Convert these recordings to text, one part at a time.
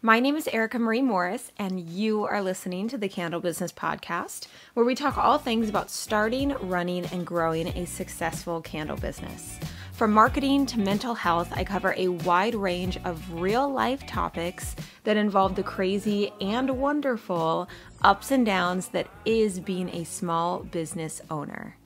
My name is Erica Marie Morris, and you are listening to the Candle Business Podcast, where we talk all things about starting, running, and growing a successful candle business. From marketing to mental health, I cover a wide range of real-life topics that involve the crazy and wonderful ups and downs that is being a small business owner.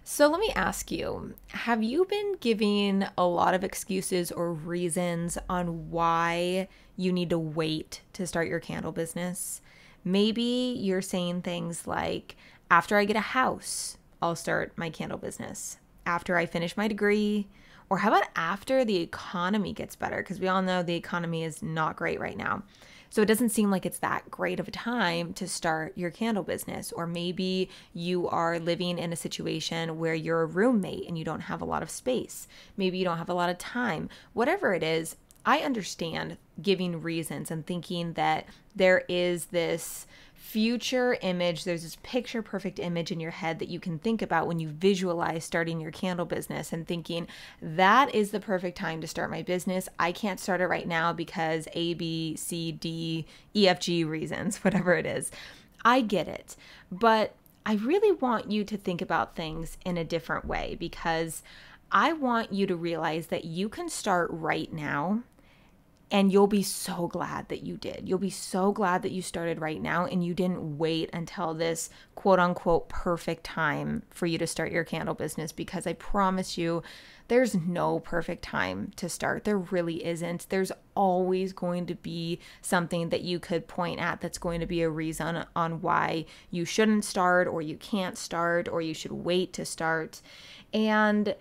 So let me ask you, have you been giving a lot of excuses or reasons on why you need to wait to start your candle business? Maybe you're saying things like, after I get a house, I'll start my candle business. After I finish my degree, or how about after the economy gets better? Because we all know the economy is not great right now. So it doesn't seem like it's that great of a time to start your candle business. Or maybe you are living in a situation where you're a roommate and you don't have a lot of space. Maybe you don't have a lot of time. Whatever it is, I understand giving reasons and thinking that there is this future image, there's this picture perfect image in your head that you can think about when you visualize starting your candle business and thinking, that is the perfect time to start my business. I can't start it right now because A, B, C, D, E, F, G reasons, whatever it is. I get it. But I really want you to think about things in a different way, because I want you to realize that you can start right now. And you'll be so glad that you did. You'll be so glad that you started right now and you didn't wait until this quote unquote perfect time for you to start your candle business, because I promise you, there's no perfect time to start. There really isn't. There's always going to be something that you could point at that's going to be a reason on why you shouldn't start, or you can't start, or you should wait to start. And,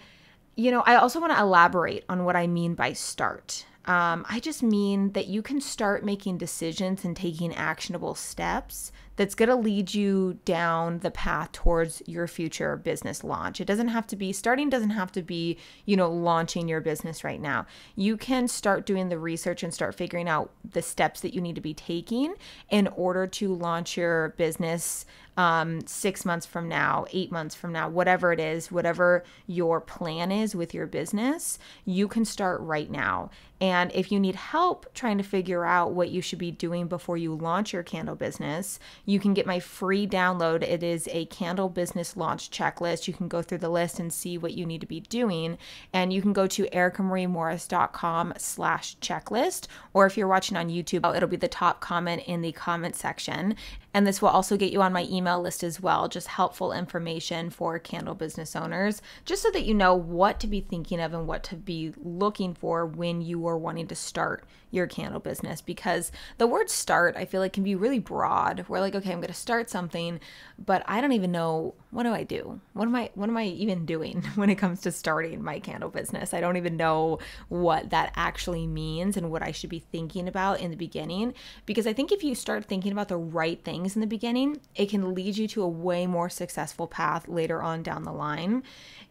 I also want to elaborate on what I mean by start. I just mean that you can start making decisions and taking actionable steps that's going to lead you down the path towards your future business launch. It doesn't have to be, starting doesn't have to be, launching your business right now. You can start doing the research and start figuring out the steps that you need to be taking in order to launch your business 6 months from now, 8 months from now, whatever it is, whatever your plan is with your business, you can start right now. And if you need help trying to figure out what you should be doing before you launch your candle business, you can get my free download. It is a candle business launch checklist. You can go through the list and see what you need to be doing. And you can go to ericamarieMorris.com/checklist. Or if you're watching on YouTube, it'll be the top comment in the comment section. And this will also get you on my email list as well, just helpful information for candle business owners, just so that you know what to be thinking of and what to be looking for when you are wanting to start your candle business. Because the word start, I feel like, can be really broad. We're like, okay, I'm going to start something, but I don't even know, what do I do? What am I even doing when it comes to starting my candle business? I don't even know what that actually means and what I should be thinking about in the beginning. Because I think if you start thinking about the right things in the beginning, it can lead you to a way more successful path later on down the line.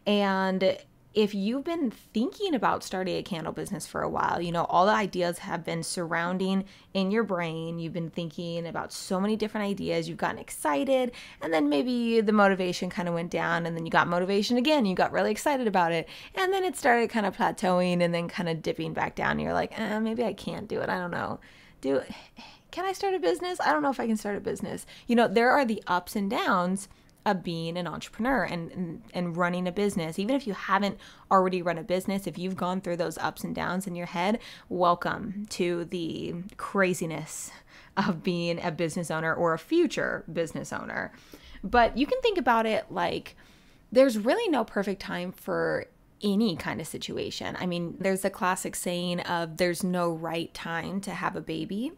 And if you've been thinking about starting a candle business for a while, all the ideas have been surrounding in your brain. You've been thinking about so many different ideas. You've gotten excited, and then maybe the motivation kind of went down, and then you got motivation again. You got really excited about it, and then it started kind of plateauing and then kind of dipping back down. And you're like, maybe I can't do it. I don't know. Can I start a business? I don't know if I can start a business. There are the ups and downs of being an entrepreneur and running a business. Even if you haven't already run a business, if you've gone through those ups and downs in your head, welcome to the craziness of being a business owner or a future business owner. But you can think about it like there's really no perfect time for any kind of situation. I mean, there's a classic saying of there's no right time to have a baby.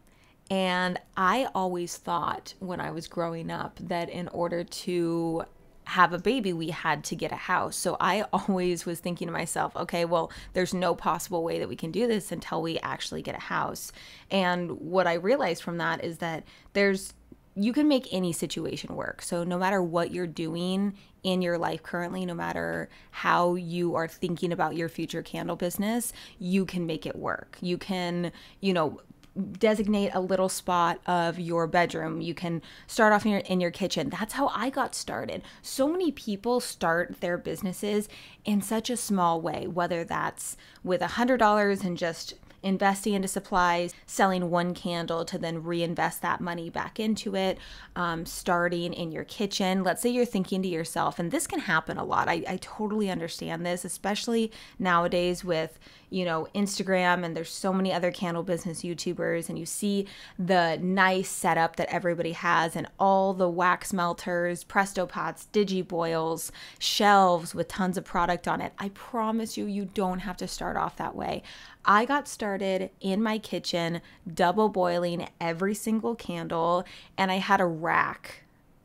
And I always thought when I was growing up that in order to have a baby, we had to get a house. So I always was thinking to myself, okay, well, there's no possible way that we can do this until we actually get a house. And what I realized from that is that you can make any situation work. So no matter what you're doing in your life currently, no matter how you are thinking about your future candle business, you can make it work. You can, designate a little spot of your bedroom. You can start off in your kitchen. That's how I got started. So many people start their businesses in such a small way, whether that's with $100 and just investing into supplies, selling one candle to then reinvest that money back into it, starting in your kitchen. Let's say you're thinking to yourself, and this can happen a lot. I totally understand this, especially nowadays with, Instagram, and there's so many other candle business YouTubers, and you see the nice setup that everybody has and all the wax melters, Presto pots, digi boils, shelves with tons of product on it. I promise you, you don't have to start off that way. I got started in my kitchen, double boiling every single candle, and I had a rack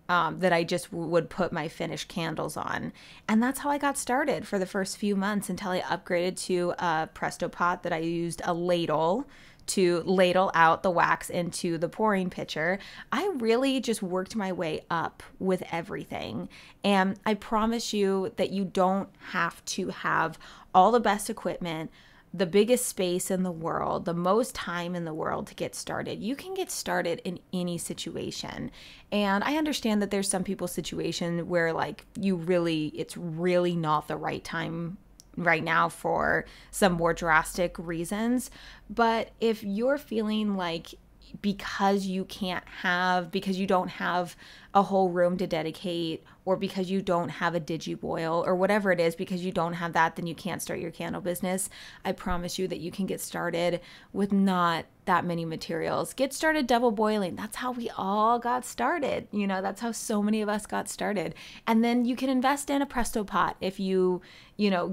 that I just would put my finished candles on. And that's how I got started for the first few months until I upgraded to a Presto pot that I used a ladle to ladle out the wax into the pouring pitcher. I really just worked my way up with everything. And I promise you that you don't have to have all the best equipment, the biggest space in the world, the most time in the world to get started. You can get started in any situation. And I understand that there's some people's situation where it's really not the right time right now for some more drastic reasons. But if you're feeling like because you don't have a whole room to dedicate, or because you don't have a digi boil, or whatever it is, because you don't have that, then you can't start your candle business. I promise you that you can get started with not that many materials. Get started double boiling. That's how we all got started. That's how so many of us got started. And then you can invest in a Presto pot if you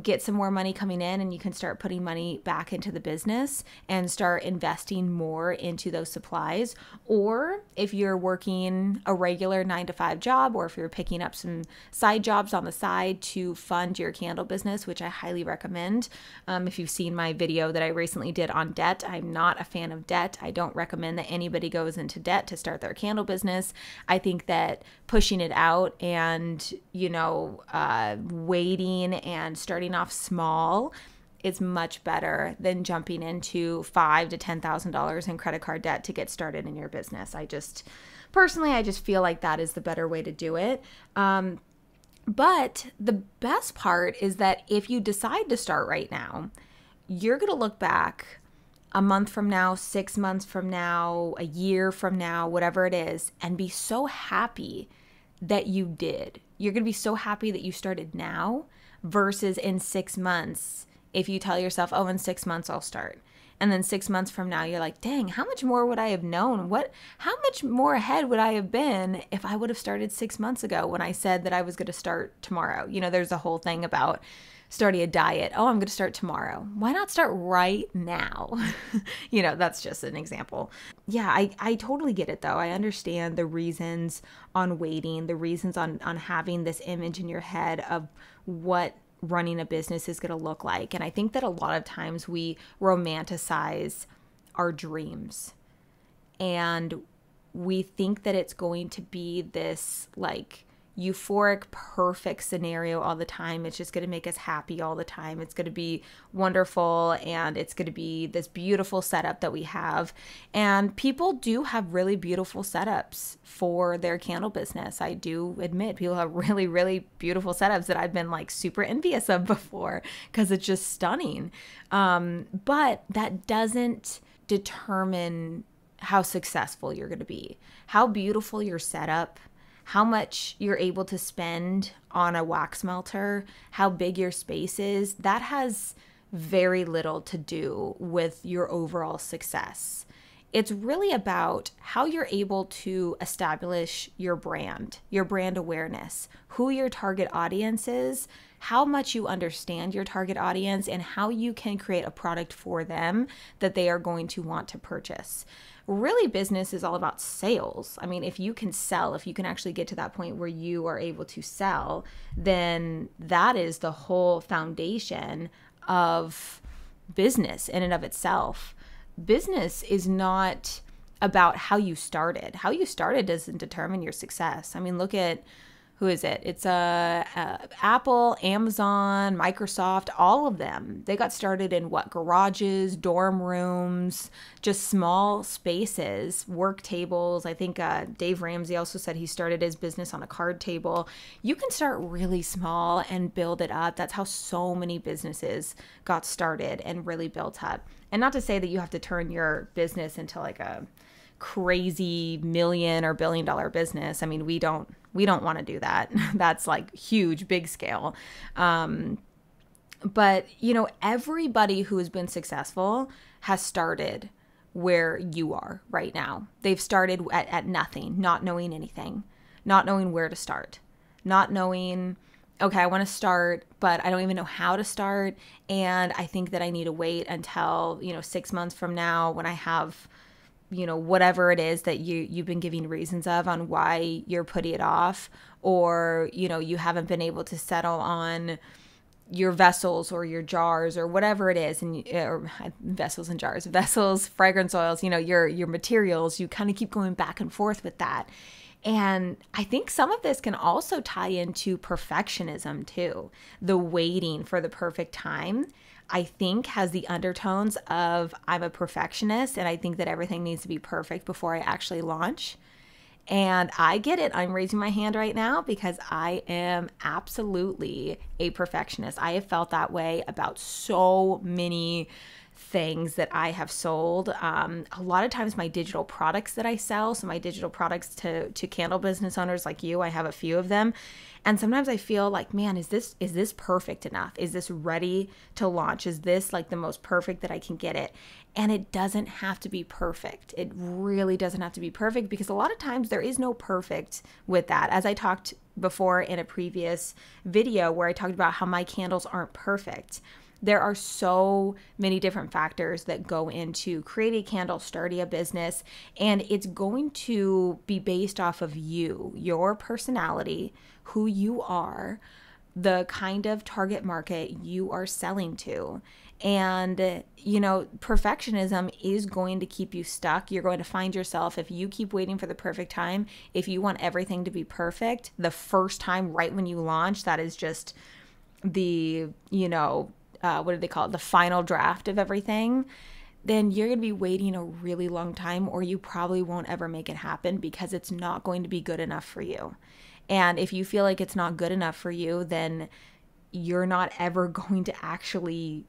get some more money coming in, and you can start putting money back into the business and start investing more into those supplies. Or if you're working a regular 9-to-5 job, or if you're picking up some side jobs on the side to fund your candle business, which I highly recommend. If you've seen my video that I recently did on debt, I'm not a fan of debt. I don't recommend that anybody goes into debt to start their candle business. I think that pushing it out and, waiting and starting off small is much better than jumping into $5,000 to $10,000 in credit card debt to get started in your business. Personally, I just feel like that is the better way to do it. But the best part is that if you decide to start right now, you're going to look back a month from now, 6 months from now, a year from now, whatever it is, and be so happy that you did. You're going to be so happy that you started now versus in 6 months. If you tell yourself, oh, in 6 months I'll start. And then 6 months from now, you're like, dang, how much more would I have known? How much more ahead would I have been if I would have started 6 months ago when I said that I was going to start tomorrow? There's a whole thing about starting a diet. Oh, I'm going to start tomorrow. Why not start right now? That's just an example. Yeah, I totally get it though. I understand the reasons on waiting, the reasons on having this image in your head of what running a business is going to look like. And I think that a lot of times we romanticize our dreams, and we think that it's going to be this euphoric, perfect scenario all the time. It's just going to make us happy all the time. It's going to be wonderful, and it's going to be this beautiful setup that we have. And people do have really beautiful setups for their candle business. I do admit people have really, really beautiful setups that I've been super envious of before, because it's just stunning. But that doesn't determine how successful you're going to be. How beautiful your setup, how much you're able to spend on a wax melter, how big your space is, that has very little to do with your overall success. It's really about how you're able to establish your brand awareness, who your target audience is, how much you understand your target audience, and how you can create a product for them that they are going to want to purchase. Really, business is all about sales. I mean, if you can sell, if you can actually get to that point where you are able to sell, then that is the whole foundation of business in and of itself. Business is not about how you started. How you started doesn't determine your success. I mean, look at who is it? It's Apple, Amazon, Microsoft, all of them. They got started in garages, dorm rooms, just small spaces, work tables. I think Dave Ramsey also said he started his business on a card table. You can start really small and build it up. That's how so many businesses got started and really built up. And not to say that you have to turn your business into like a crazy $1 or $1 billion business. I mean, we don't want to do that. That's like huge, big scale. But everybody who has been successful has started where you are right now. They've started at nothing, not knowing anything, not knowing where to start, not knowing, okay, I want to start, but I don't even know how to start. And I think that I need to wait until, 6 months from now when I have whatever it is that you've been giving reasons of on why you're putting it off, or, you haven't been able to settle on your vessels or your jars or whatever it is, or vessels and jars, vessels, fragrance oils, your materials, you kind of keep going back and forth with that. And I think some of this can also tie into perfectionism too. The waiting for the perfect time, I think, has the undertones of I'm a perfectionist and I think that everything needs to be perfect before I actually launch. And I get it. I'm raising my hand right now because I am absolutely a perfectionist. I have felt that way about so many things that I have sold. A lot of times my digital products that I sell, so my digital products to candle business owners like you, I have a few of them. And sometimes I feel like, man, is this perfect enough? Is this ready to launch? Is this like the most perfect that I can get it? And it doesn't have to be perfect. It really doesn't have to be perfect, because a lot of times there is no perfect with that. As I talked before in a previous video where I talked about how my candles aren't perfect. There are so many different factors that go into creating a candle, starting a business, and it's going to be based off of you, your personality, who you are, the kind of target market you are selling to. And, perfectionism is going to keep you stuck. You're going to find yourself, if you keep waiting for the perfect time, if you want everything to be perfect the first time right when you launch, that is just the, what do they call it? The final draft of everything, then you're going to be waiting a really long time, or you probably won't ever make it happen because it's not going to be good enough for you. And if you feel like it's not good enough for you, then you're not ever going to actually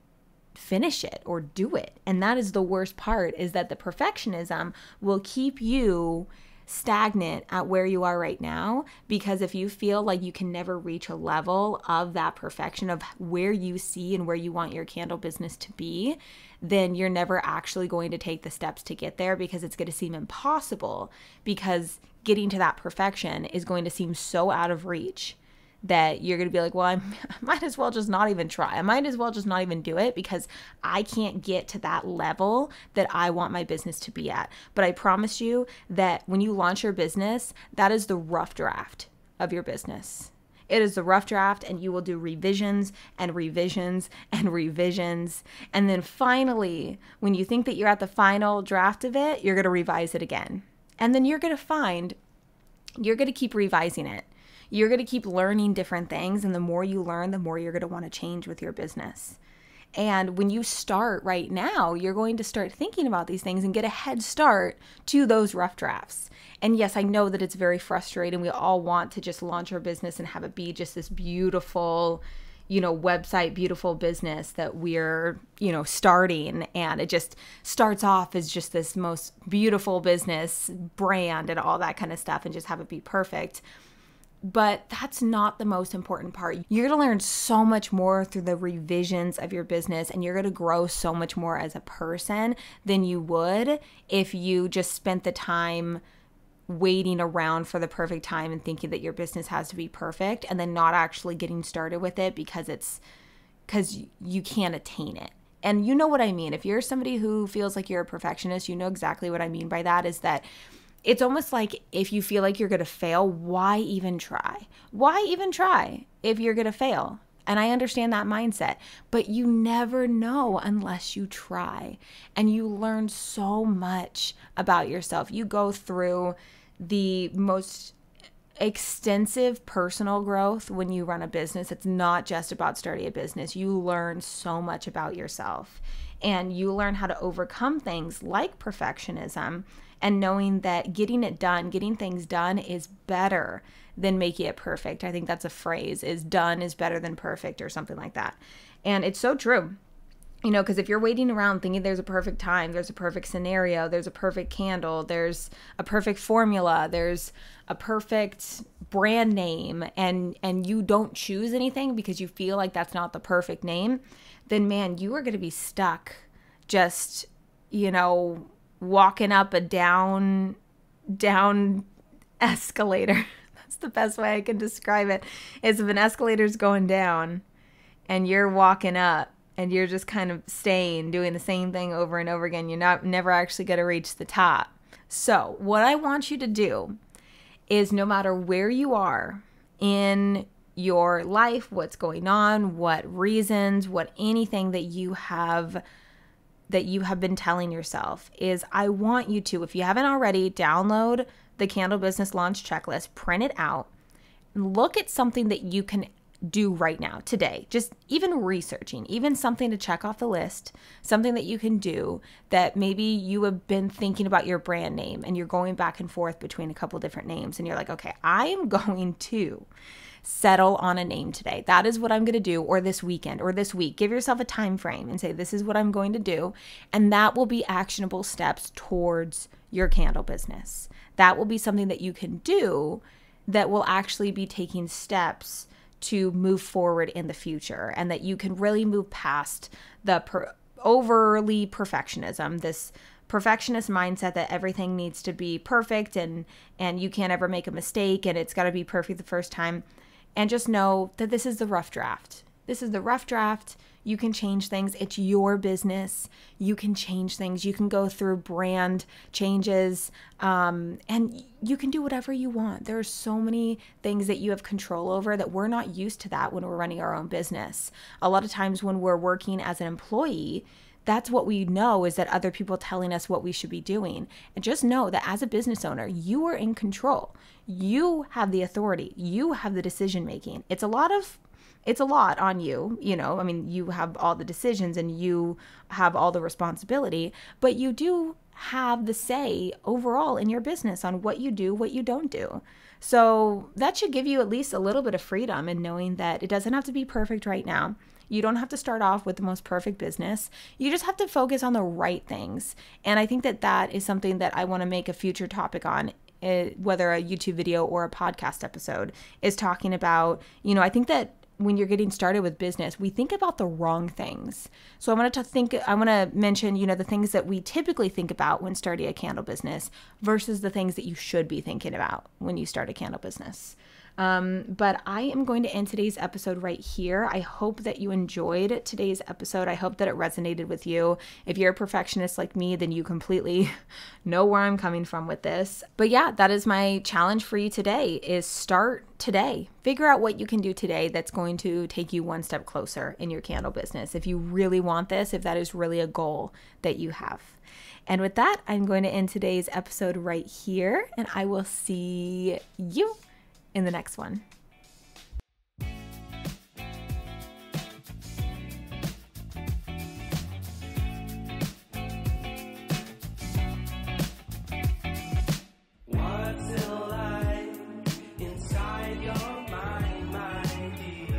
finish it or do it. And that is the worst part, is that the perfectionism will keep you stagnant at where you are right now, because if you feel like you can never reach a level of that perfection of where you see and where you want your candle business to be, then you're never actually going to take the steps to get there, because it's going to seem impossible, because getting to that perfection is going to seem so out of reach that you're going to be like, well, I might as well just not even try. I might as well just not even do it, because I can't get to that level that I want my business to be at. But I promise you that when you launch your business, that is the rough draft of your business. It is the rough draft, and you will do revisions and revisions and revisions. And then finally, when you think that you're at the final draft of it, you're going to revise it again. And then you're going to find you're going to keep revising it. You're going to keep learning different things. And the more you learn, the more you're going to want to change with your business. And when you start right now, you're going to start thinking about these things and get a head start to those rough drafts. And yes, I know that it's very frustrating. We all want to just launch our business and have it be just this beautiful, website, beautiful business that we're, starting. And it just starts off as just this most beautiful business brand and all that kind of stuff, and just have it be perfect. But that's not the most important part. You're going to learn so much more through the revisions of your business, and you're going to grow so much more as a person than you would if you just spent the time waiting around for the perfect time and thinking that your business has to be perfect, and then not actually getting started with it because you can't attain it. And you know what I mean. If you're somebody who feels like you're a perfectionist, you know exactly what I mean by that, is that it's almost like if you feel like you're going to fail, why even try? Why even try if you're going to fail? And I understand that mindset, but you never know unless you try. And you learn so much about yourself. You go through the most extensive personal growth when you run a business. It's not just about starting a business. You learn so much about yourself, and you learn how to overcome things like perfectionism, and knowing that getting things done is better than making it perfect. I think that's a phrase, is done is better than perfect, or something like that. And it's so true. Because if you're waiting around thinking there's a perfect time, there's a perfect scenario, there's a perfect candle, there's a perfect formula, there's a perfect brand name, and you don't choose anything because you feel like that's not the perfect name, then man, you are going to be stuck just, walking up a down escalator. That's the best way I can describe it, is if an escalator's going down and you're walking up, and you're just kind of doing the same thing over and over again, you're never actually going to reach the top. So what I want you to do is, no matter where you are in your life, what's going on, what reasons, what anything that you have been telling yourself, is I want you to, if you haven't already, download the Candle Business Launch Checklist, print it out, and look at something that you can do right now, today, just even researching, even something to check off the list, something that you can do, that maybe you have been thinking about your brand name and you're going back and forth between a couple different names, and you're like, okay, I am going to settle on a name today. That is what I'm going to do, or this weekend, or this week. Give yourself a time frame and say, this is what I'm going to do. And that will be actionable steps towards your candle business. That will be something that you can do that will actually be taking steps to move forward in the future, and that you can really move past the overly perfectionism, this perfectionist mindset that everything needs to be perfect and you can't ever make a mistake and it's got to be perfect the first time. And just know that this is the rough draft. This is the rough draft. You can change things. It's your business. You can change things. You can go through brand changes, and you can do whatever you want. There are so many things that you have control over that we're not used to that when we're running our own business. A lot of times when we're working as an employee, that's what we know, is that other people telling us what we should be doing. And just know that as a business owner, you are in control. You have the authority. You have the decision making. It's a lot on you, you have all the decisions and you have all the responsibility, but you do have the say overall in your business on what you do, what you don't do. So that should give you at least a little bit of freedom in knowing that it doesn't have to be perfect right now. You don't have to start off with the most perfect business. You just have to focus on the right things. And I think that is something that I want to make a future topic on, whether a YouTube video or a podcast episode, is talking about, I think that when you're getting started with business, we think about the wrong things. So I want to mention, the things that we typically think about when starting a candle business versus the things that you should be thinking about when you start a candle business. But I am going to end today's episode right here. I hope that you enjoyed today's episode. I hope that it resonated with you. If you're a perfectionist like me, then you completely know where I'm coming from with this. But yeah, that is my challenge for you today, is start today. Figure out what you can do today that's going to take you one step closer in your candle business. If you really want this, if that is really a goal that you have. And with that, I'm going to end today's episode right here, and I will see you in the next one. What's it like inside your mind, my dear?